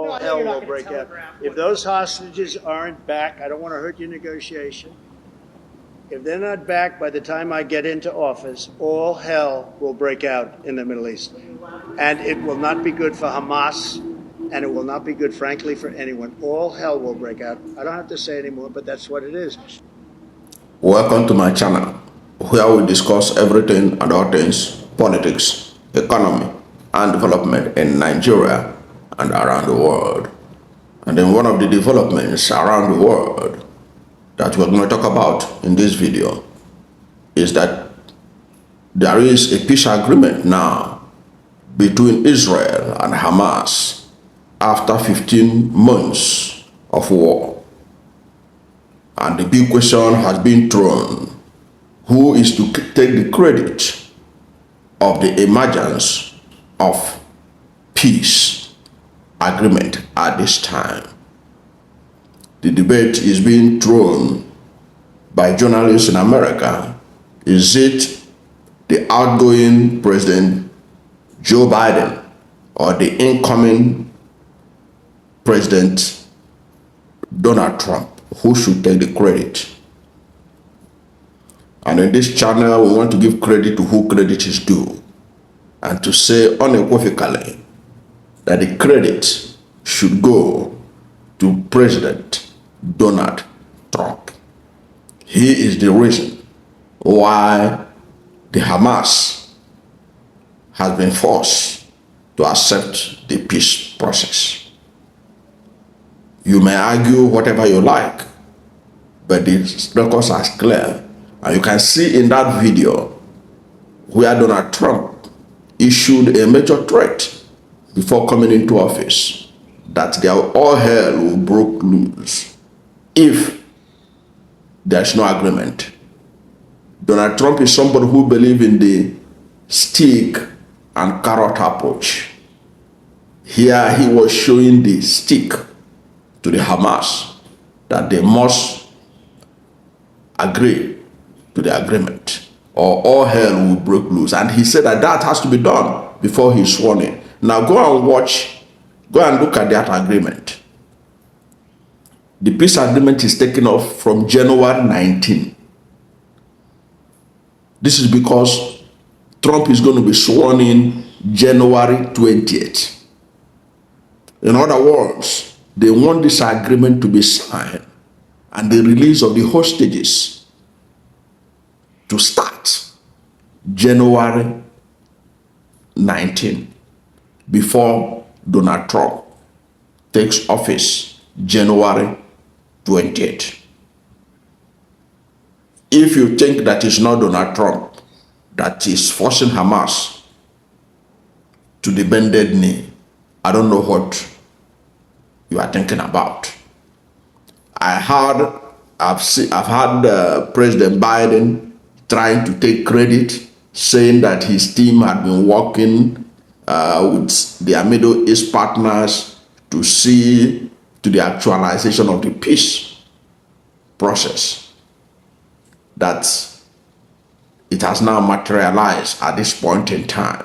all hell will break out. If those hostages aren't back, I don't want to hurt your negotiation. If they're not back by the time I get into office, all hell will break out in the Middle East. And it will not be good for Hamas, and it will not be good, frankly, for anyone. All hell will break out. I don't have to say anymore, but that's what it is. Welcome to my channel, where we discuss everything and all things politics, economy, and development in Nigeria and around the world. And then one of the developments around the world that we're going to talk about in this video is that there is a peace agreement now between Israel and Hamas after 15 months of war. And the big question has been thrown: who is to take the credit of the emergence of peace agreement at this time? The debate is being thrown by journalists in America. Is it the outgoing President Joe Biden or the incoming President Donald Trump who should take the credit? And in this channel, we want to give credit to who credit is due, and to say unequivocally that the credit should go to President Donald Trump. He is the reason why the Hamas has been forced to accept the peace process. You may argue whatever you like, but the records are clear. And you can see in that video where Donald Trump issued a major threat before coming into office that all hell will break loose if there's no agreement. Donald Trump is somebody who believes in the stick and carrot approach. Here he was showing the stick to the Hamas that they must agree to the agreement or all hell will break loose. And he said that that has to be done before he's sworn in. Now go and watch, go and look at that agreement. The peace agreement is taken off from January 19. This is because Trump is going to be sworn in January 20th. In other words, they want this agreement to be signed and the release of the hostages to start January 19 before Donald Trump takes office January 28. If you think that it's not Donald Trump that is forcing Hamas to the bended knee, I don't know what you are thinking about. I've heard President Biden trying to take credit, saying that his team had been working with their Middle East partners to see to the actualization of the peace process, that it has now materialized at this point in time,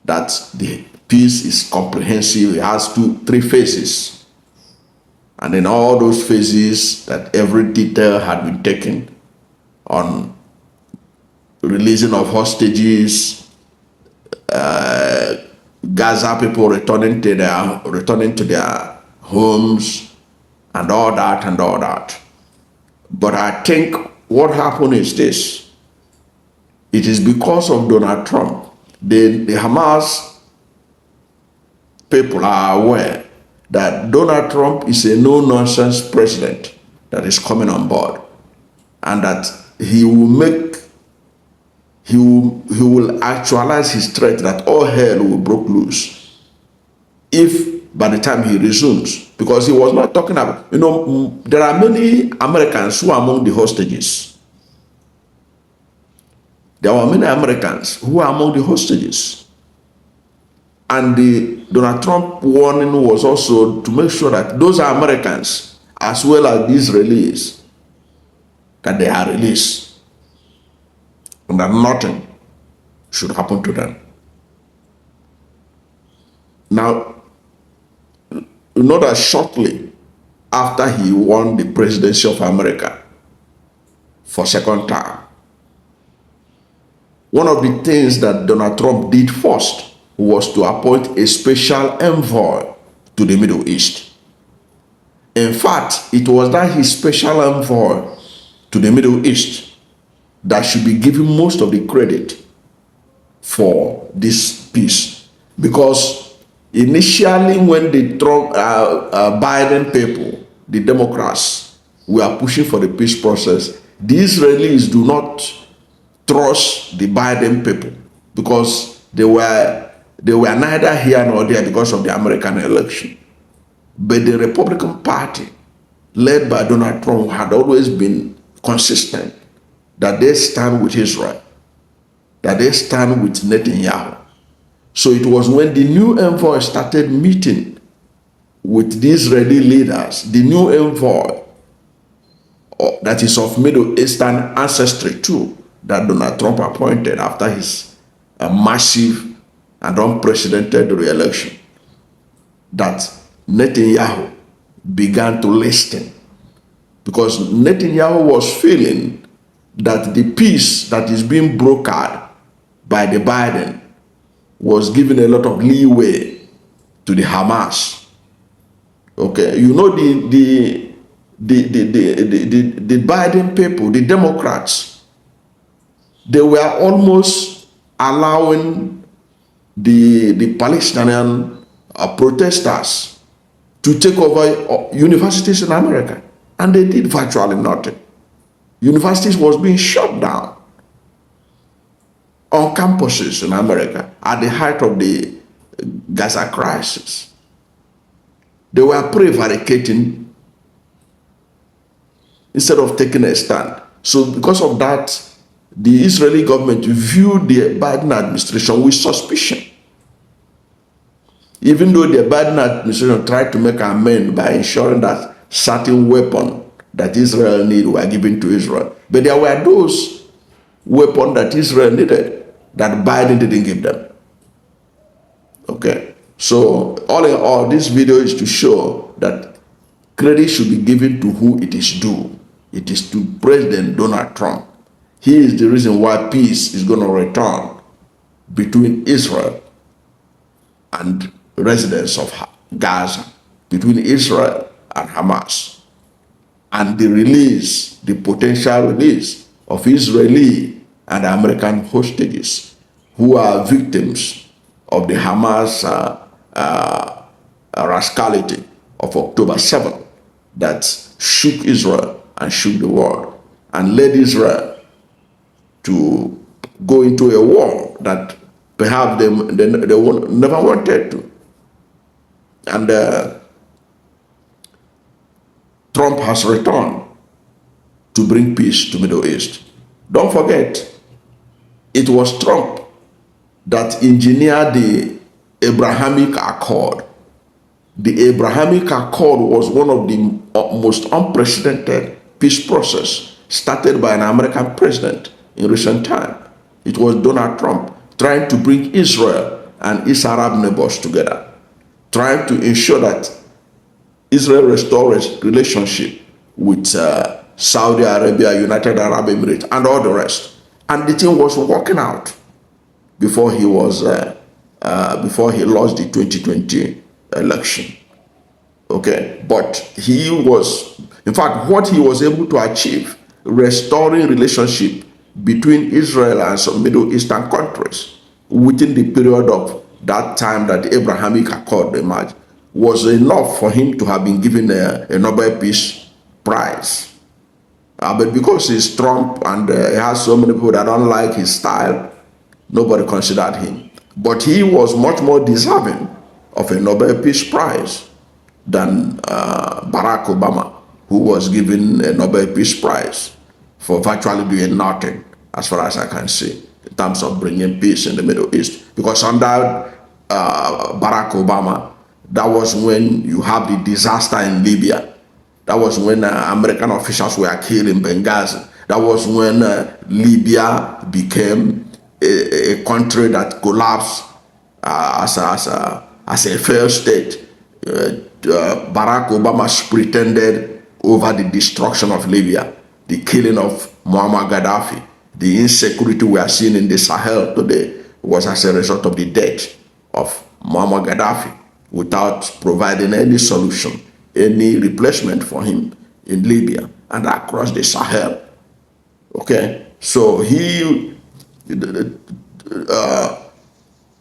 that the peace is comprehensive. It has 3 phases, and in all those phases that every detail had been taken on releasing of hostages, Gaza people returning to their homes, and all that. But I think what happened is this: it is because of Donald Trump. The Hamas people are aware that Donald Trump is a no-nonsense president that is coming on board, and that he will actualize his threat that all hell will break loose if by the time he resumes. Because he was not talking about, there are many Americans who are among the hostages. There were many Americans who are among the hostages. And the Donald Trump warning was also to make sure that those are Americans as well as the Israelis, that they are released and that nothing should happen to them. Now, not as shortly after he won the presidency of America for second term, one of the things that Donald Trump did first was to appoint a special envoy to the Middle East. In fact, it was that his special envoy to the Middle East that should be given most of the credit for this peace. Because initially when the Biden people, the Democrats, were pushing for the peace process, the Israelis do not trust the Biden people because they were neither here nor there because of the American election. But the Republican Party, led by Donald Trump, had always been consistent that they stand with Israel, that they stand with Netanyahu. So it was when the new envoy started meeting with the Israeli leaders, the new envoy that is of Middle Eastern ancestry too, that Donald Trump appointed after his massive and unprecedented re-election, that Netanyahu began to listen. Because Netanyahu was feeling that the peace that is being brokered by the Biden was giving a lot of leeway to the Hamas. Okay, you know the Biden people, the Democrats, they were almost allowing the Palestinian protesters to take over universities in America, and they did virtually nothing. Universities was being shut down on campuses in America at the height of the Gaza crisis. They were prevaricating instead of taking a stand. So because of that, the Israeli government viewed the Biden administration with suspicion. Even though the Biden administration tried to make amends by ensuring that certain weapons that Israel needed were given to Israel. But there were those weapons that Israel needed that Biden didn't give them. Okay? So all in all, this video is to show that credit should be given to who it is due. It is to President Donald Trump. He is the reason why peace is going to return between Israel and residents of Gaza, between Israel and Hamas, and the potential release of Israeli and American hostages who are victims of the Hamas rascality of October 7th that shook Israel and shook the world and led Israel to go into a war that perhaps they never wanted to. And Trump has returned to bring peace to Middle East. Don't forget, it was Trump that engineered the Abrahamic Accord. The Abrahamic Accord was one of the most unprecedented peace process started by an American president in recent time. It was Donald Trump trying to bring Israel and its Arab neighbors together, trying to ensure that Israel restores relationship with Saudi Arabia, United Arab Emirates, and all the rest. And the thing was working out before he was before he lost the 2020 election. Okay, but he was, in fact, what he was able to achieve, restoring relationship between Israel and some Middle Eastern countries within the period of that time that the Abrahamic Accord emerged, was enough for him to have been given a Nobel Peace Prize. But because he's Trump and he has so many people that don't like his style, nobody considered him. But he was much more deserving of a Nobel Peace Prize than Barack Obama, who was given a Nobel Peace Prize for virtually doing nothing, as far as I can see, in terms of bringing peace in the Middle East. Because under Barack Obama, that was when you have the disaster in Libya. That was when American officials were killed in Benghazi. That was when Libya became a country that collapsed as a failed state Barack Obama pretended over the destruction of Libya, the killing of Muammar Gaddafi, the insecurity we are seeing in the Sahel today was as a result of the death of Muammar Gaddafi, without providing any solution, any replacement for him in Libya and across the Sahel. Okay, so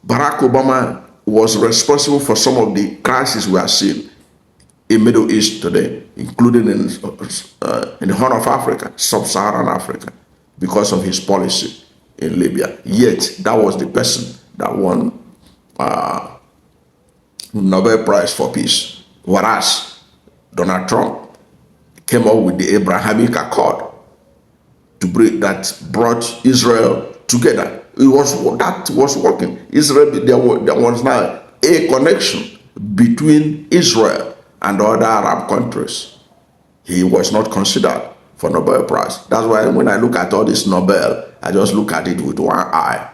Barack Obama was responsible for some of the crises we are seeing in Middle East today, including in the Horn of Africa, Sub-Saharan Africa, because of his policy in Libya. Yet, that was the person that won Nobel Prize for Peace. Whereas Donald Trump came up with the Abrahamic Accord that brought Israel together. That was working. Israel, there was now a connection between Israel and other Arab countries. He was not considered for Nobel Prize. That's why when I look at all this Nobel, I just look at it with one eye.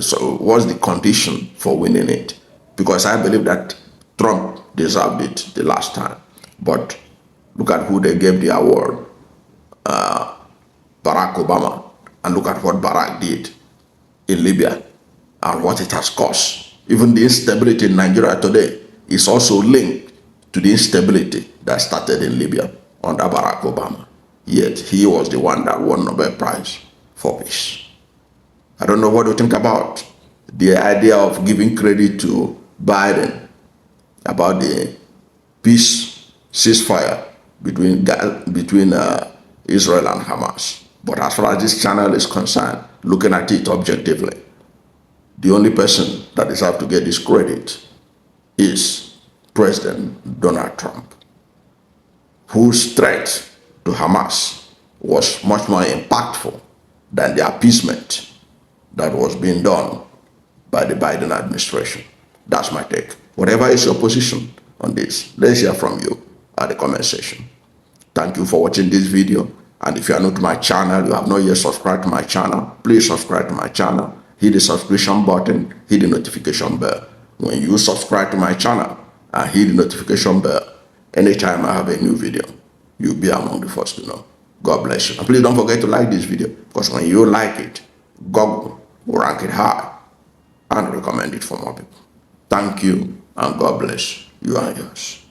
So what's the condition for winning it? Because I believe that Trump deserved it the last time. But look at who they gave the award. Barack Obama, and look at what Barack did in Libya and what it has caused. Even the instability in Nigeria today is also linked to the instability that started in Libya under Barack Obama. Yet he was the one that won Nobel Prize for Peace. I don't know what you think about the idea of giving credit to Biden about the peace ceasefire between Israel and Hamas. But as far as this channel is concerned, looking at it objectively, the only person that deserves to get this credit is President Donald Trump, whose threat to Hamas was much more impactful than the appeasement that was being done by the Biden administration. That's my take. Whatever is your position on this, let's hear from you at the comment section. Thank you for watching this video. And if you are new to my channel, you have not yet subscribed to my channel, please subscribe to my channel. Hit the subscription button, hit the notification bell. When you subscribe to my channel and hit the notification bell, anytime I have a new video, you'll be among the first to know. God bless you. And please don't forget to like this video, because when you like it, Google will rank it high and recommend it for more people. Thank you, and God bless you and yours.